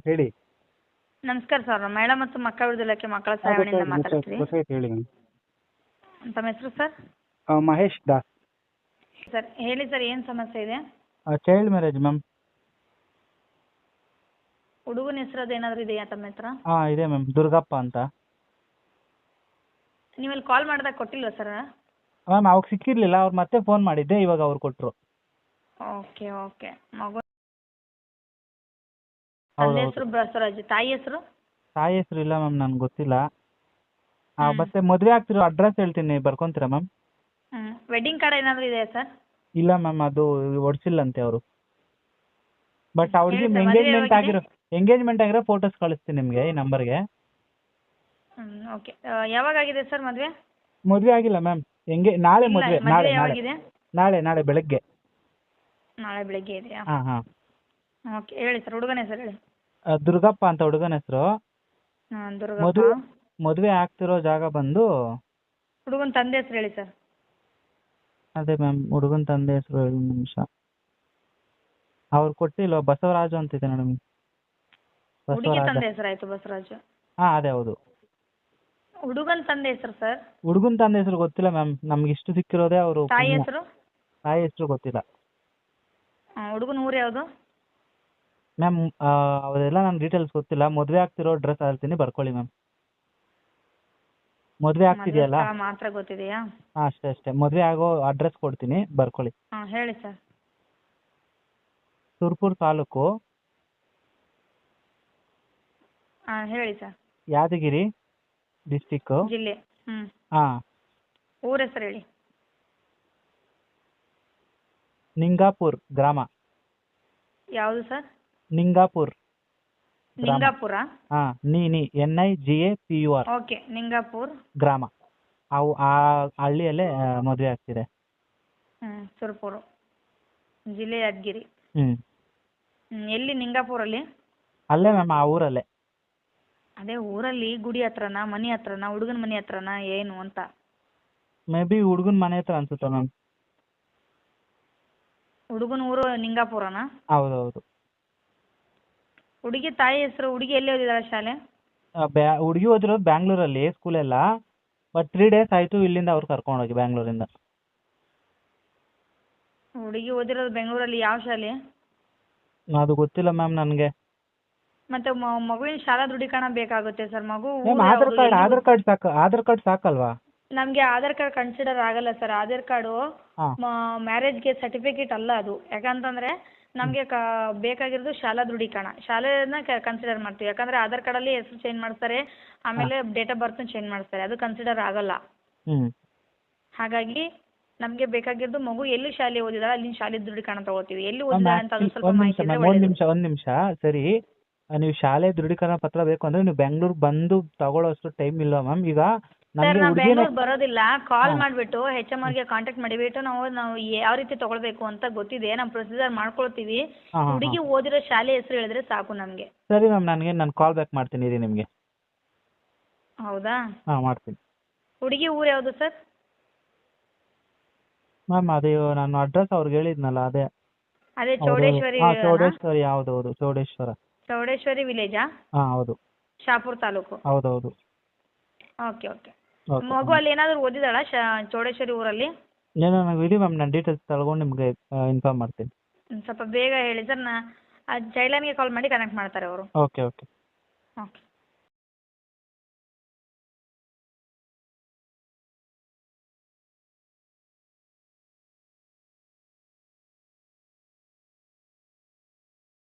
ಹೇಳಿ. ನಮಸ್ಕಾರ ಸರ್, ಮಹಿಳಾ ಮತ್ತು ಮಕ್ಕಳ ಅಭಿವೃದ್ಧಿ ಇಲಾಖೆ ಮಕ್ಕಳ ಸಹಾಯವಾಣಿಯಿಂದ ಮಾತಾಡ್ತೀವಿ. ಗೊತ್ತಾಯ್ತು ಹೇಳಿ ಮ್ಯಾಮ್. ತಮ್ಮ ಹೆಸರು ಸರ್? ಮಹೇಶ್ ದಾಸ್. ಸರ್ ಹೇಳಿ ಸರ್, ಏನು ಸಮಸ್ಯೆ ಇದೆ? Child marriage ma'am. ಹುಡುಗನ ಹೆಸರದು ಏನಾದರೂ ಇದೆಯಾ ತಮ್ಮ ಹತ್ರ? ಇದೆ ಮ್ಯಾಮ್, ದುರ್ಗಪ್ಪ ಅಂತ. ನೀವಲ್ಲಿ ಕಾಲ್ ಮಾಡಿದಾಗ ಕೊಟ್ಟಿಲ್ವಾ ಸರ್? ಮ್ಯಾಮ್ ಅವಾಗ ಸಿಕ್ಕಿರಲಿಲ್ಲ, ಅವ್ರು ಮತ್ತೆ ಫೋನ್ ಮಾಡಿದ್ದೆ, ಇವಾಗ ಅವ್ರು ಕೊಟ್ಟರು. Okay okay. ಮಗು ಹೌದು ತಂದೆ ಹೌದು. ಹೆಸರು ಬಸವರಾಜ್, ತಾಯಿ ಹೆಸರು? ತಾಯಿ ಹೆಸರು ಇಲ್ಲ ಮ್ಯಾಮ್, ನನಗೆ ಗೊತ್ತಿಲ್ಲ. ಹ್ಮ್. ಮತ್ತೆ ಮದುವೆ ಆಗ್ತಿರೋ ಅಡ್ರೆಸ್ ಹೇಳ್ತೀನಿ, ಬರ್ಕೊಂತೀರಾ ಮ್ಯಾಮ್? ವೆಡ್ಡಿಂಗ್ ಕಾರ್ಡ್ ಏನಾದರೂ ಇದೆಯಾ ಸರ್? ಇಲ್ಲ ಮ್ಯಾಮ್, ಅದು ಹೊಡ್ಸಿಲ್ಲಂತೆ ಅವರು. ಬಟ್ ಅವ್ರಿಗೆ ಹೇಳಿ ಸರ್, ಮದುವೆ ಎಂಗೇಜ್ಮೆಂಟ್ ಆಗಿರೋ ಫೋಟೋಸ್ ಕಳಿಸ್ತೀನಿ ನಿಮಗೆ ಈ ನಂಬರ್ಗೆ. ಓಕೆ. ಯಾವಾಗ ಆಗಿದೆ ಸರ್ ಮದುವೆ? ಮದುವೆ ಆಗಿಲ್ಲ ಮ್ಯಾಮ್, ನಾಳೆ ಇಲ್ಲ, ಮದುವೆ, ಮದುವೆ ನಾಳೆ ಯಾವಾಗಿದೆ? ನಾಳೆ ಬೆಳಗ್ಗೆ. ನಾಳೆ ಬೆಳಿಗ್ಗೆ ಇದೆಯಾ? ಹಾಂ. ಓಕೆ, ಹೇಳಿ ಸರ್, ಹುಡುಗನ ಹೆಸರು ಹೇಳಿ. ದುರ್ಗಪ್ಪ ಅಂತ ಹುಡುಗನ ಹೆಸರು. ದುರ್ಗಪ್ಪ. ಮದುವೆ ಆಗ್ತಿರೋ ಜಾಗ ಬಂದು ಹುಡುಗನ ತಂದೆ ಹೆಸರು ಹೇಳಿ ಸರ್. ಅದೇ ಮ್ಯಾಮ್, ಹುಡುಗನ ತಂದೆ ಹೆಸರು ಹೇಳಿ ನಿಮಿಷ. ಅವ್ರು ಕೊಟ್ಟಿಲ್ವ, ಬಸವರಾಜು ಅಂತಿದೆ ಮೇಡಮ್. ಹುಡುಗಿ ಬಸವರಾಜ. ತಂದೆ ಹೆಸರು ಆಯ್ತು ಬಸವರಾಜು. ಅದೇ ಹೌದು. ಹುಡುಗನ ತಂದೆ ಹೆಸರು ಸರ್? ಹುಡುಗನ ತಂದೆ ಹೆಸರು ಗೊತ್ತಿಲ್ಲ ಮ್ಯಾಮ್, ನಮ್ಗೆ ಇಷ್ಟು ಸಿಕ್ಕಿರೋದೇ ಅವರು. ತಾಯಿ ಹೆಸರು? ತಾಯಿ ಹೆಸರು ಗೊತ್ತಿಲ್ಲ ಹುಡುಗನ ಊರು ಯಾವುದು? ಮ್ಯಾಮ್. ಅವರೆಲ್ಲ ನನ್ನ ಡೀಟೇಲ್ಸ್ ಗೊತ್ತಿಲ್ಲ. ಮದುವೆ ಆಗ್ತಿರೋ ಅಡ್ರೆಸ್ ಹೇಳ್ತೀನಿ, ಬರ್ಕೊಳ್ಳಿ ಮ್ಯಾಮ್. ಮದುವೆ ಆಗ್ತಿದೆಯಲ್ಲ, ಸ್ಥಳ ಮಾತ್ರ ಗೊತ್ತಿದೆಯಾ? ಅಷ್ಟೇ. ಮದುವೆ ಆಗೋ ಅಡ್ರೆಸ್ ಕೊಡ್ತೀನಿ, ಬರ್ಕೊಳ್ಳಿ. ಹೇಳಿ ಸರ್. ಸುರ್ಪುರ್ ತಾಲೂಕು, ಹೇಳಿ ಸರ್. ಯಾದಗಿರಿ ಡಿಸ್ಟಿಕ್ಕು. ಜಿಲ್ಲೆ. ಊರ ಹೆಸರು ಹೇಳಿ. ನಿಂಗಾಪುರ್ ಗ್ರಾಮ. ಯಾವುದು ಸರ್? ನಿಂಗಾಪುರ್. ನಿಂಗಾಪುರ? NIGAPUR ಓಕೆ, ನಿಂಗಾಪುರ್ ಗ್ರಾಮ. ಅವು ಆ ಹಳ್ಳಿಯಲ್ಲೇ ಮದುವೆ ಆಗ್ತಿದೆ. ಸುರಪುರ, ಜಿಲ್ಲೆ ಯಾದಗಿರಿ. ಹ್ಮ್. ಎಲ್ಲಿ ನಿಂಗಾಪುರಲ್ಲಿ? ಅಲ್ಲೇ ಮ್ಯಾಮ್, ಆ ಊರಲ್ಲೇ. ಅದೇ ಊರಲ್ಲಿ ಗುಡಿ ಹತ್ರನಾ, ಮನೆ ಹತ್ರನಾ, ಹುಡುಗನ ಮನೆ ಹತ್ರನಾ, ಏನು ಅಂತ? ಮೇ ಬಿ ಹುಡುಗನ ಮನೆ ಹತ್ರ ಅನ್ಸುತ್ತೆ ಮ್ಯಾಮ್. ಹುಡುಗನ ಊರು ನಿಂಗಾಪುರನಾ? ಹೌದೌದು. ಹುಡುಗಿ ತಾಯಿ ಹೆಸರು? ಹುಡುಗಿ ಎಲ್ಲಿ ಓದಿದಾಳೆ ಶಾಲೆ? ಹುಡುಗಿ ಓದಿರೋದು ಬ್ಯಾಂಗ್ಳೂರಲ್ಲಿ ಸ್ಕೂಲೆಲ್ಲ. ಬಟ್ 3 days ಆಯಿತು ಇಲ್ಲಿಂದ ಅವ್ರು ಕರ್ಕೊಂಡೋಗಿ, ಬ್ಯಾಂಗ್ಳೂರಿಂದ. ಹುಡುಗಿ ಓದಿರೋದು ಬೆಂಗಳೂರಲ್ಲಿ ಯಾವ ಶಾಲೆ? ಅದು ಗೊತ್ತಿಲ್ಲ ಮ್ಯಾಮ್ ನನಗೆ. ಮತ್ತೆ ಮಗುವಿನ ಶಾಲಾ ದೃಢೀಕರಣ ಬೇಕಾಗುತ್ತೆ ಸರ್. ಮಗು ಮ್ಯಾಮ್ ಆಧಾರ್ ಕಾರ್ಡ್ ಸಾಕಲ್ವಾ? ನಮಗೆ ಆಧಾರ್ ಕಾರ್ಡ್ ಕನ್ಸಿಡರ್ ಆಗಲ್ಲ ಸರ್. ಆಧಾರ್ ಕಾರ್ಡು ಮ್ಯಾರೇಜ್ಗೆ ಸರ್ಟಿಫಿಕೇಟ್ ಅಲ್ಲ ಅದು. ಯಾಕಂತಂದ್ರೆ ನಮಗೆ ಬೇಕಾಗಿರೋದು ಶಾಲಾ ದೃಢೀಕರಣ. ಶಾಲೆನ ಕನ್ಸಿಡರ್ ಮಾಡ್ತೀವಿ. ಯಾಕಂದ್ರೆ ಆಧಾರ್ ಕಾರ್ಡಲ್ಲಿ ಹೆಸರು ಚೇಂಜ್ ಮಾಡ್ತಾರೆ, ಆಮೇಲೆ ಡೇಟ್ ಆಫ್ ಬರ್ತ್ ಚೇಂಜ್ ಮಾಡ್ತಾರೆ, ಅದು ಕನ್ಸಿಡರ್ ಆಗಲ್ಲ. ಹಾಗಾಗಿ ನಮಗೆ ಬೇಕಾಗಿರೋದು ಮಗು ಎಲ್ಲಿ ಶಾಲೆ ಓದಿದಾಳೆ ಅಲ್ಲಿನ ಶಾಲೆ ದೃಢೀಕರಣ ತಗೋತೀವಿ. ಎಲ್ಲಿ ಓದಿದಾಳೆ ಅಂತ ಅದು ಸ್ವಲ್ಪ ಮಾಹಿತಿ ಇದ್ರೆ ಒಳ್ಳೆಯದು. ಒಂದು ನಿಮಿಷ ಸರಿ. ನೀವು ಶಾಲೆ ದೃಢೀಕರಣ ಪತ್ರ ಬೇಕು ಅಂದ್ರೆ ನೀವು ಬೆಂಗಳೂರು ಬಂದು ತಗೊಳ್ಳೋಷ್ಟು ಟೈಮ್ ಇಲ್ಲ ಮ್ಯಾಮ್. ಈಗ ಸರ್, ನಾವು ಬೆಂಗಳೂರು ಬರೋದಿಲ್ಲ. ಕಾಲ್ ಮಾಡಿಬಿಟ್ಟು HM ಅವ್ರಿಗೆ ಕಾಂಟ್ಯಾಕ್ಟ್ ಮಾಡಿಬಿಟ್ಟು ನಾವು ಯಾವ ರೀತಿ ತಗೊಳ್ಬೇಕು ಅಂತ ಗೊತ್ತಿದೆ, ನಾವು ಪ್ರೊಸೀಜರ್ ಮಾಡ್ಕೊಳ್ತೀವಿ. ಹುಡುಗಿ ಓದಿರೋ ಶಾಲೆ ಹೆಸರು ಹೇಳಿದ್ರೆ ಸಾಕು ನಮಗೆ. ಸರಿ ಮ್ಯಾಮ್, ನಾನು ಕಾಲ್ ಬ್ಯಾಕ್ ಮಾಡ್ತೀನಿ ಇರಿ ನಿಮಗೆ. ಹೌದಾ? ಮಾಡ್ತೀನಿ. ಹುಡುಗಿ ಊರು ಯಾವುದು ಸರ್? ಮ್ಯಾಮ್ ಅದೇ ನಾನು ಅಡ್ರೆಸ್ ಅವ್ರಿಗೆ ಹೇಳಿದ್ನಲ್ಲ, ಅದೇ ಚೌಡೇಶ್ವರಿ. ಚೌಡೇಶ್ವರಿ. ಹೌದೌದು, ಚೌಡೇಶ್ವರಿ ವಿಲೇಜಾ? ಹೌದು. ಶಾಪುರ್ ತಾಲೂಕು? ಹೌದೌದು. ಓಕೆ. ಮಗು ಅಲ್ಲಿ ಏನಾದರೂ ಓದಿದಾಳ ಚೌಡೇಶ್ವರಿ ಊರಲ್ಲಿ? ನನಗೆ ಇಡಿ ಮ್ಯಾಮ್, ನಾನು ಡೀಟೇಲ್ಸ್ ತಗೊಂಡು ನಿಮಗೆ ಇನ್ಫಾರ್ಮ್ ಮಾಡ್ತೀನಿ. ಸ್ವಲ್ಪ ಬೇಗ ಹೇಳಿ ಸರ್. ಚೈಲ್ಡ್ ಲೈನ್ಗೆ ಕಾಲ್ ಮಾಡಿ ಕನೆಕ್ಟ್ ಮಾಡ್ತಾರೆ ಅವರು. ಓಕೆ. ಓಕೆ.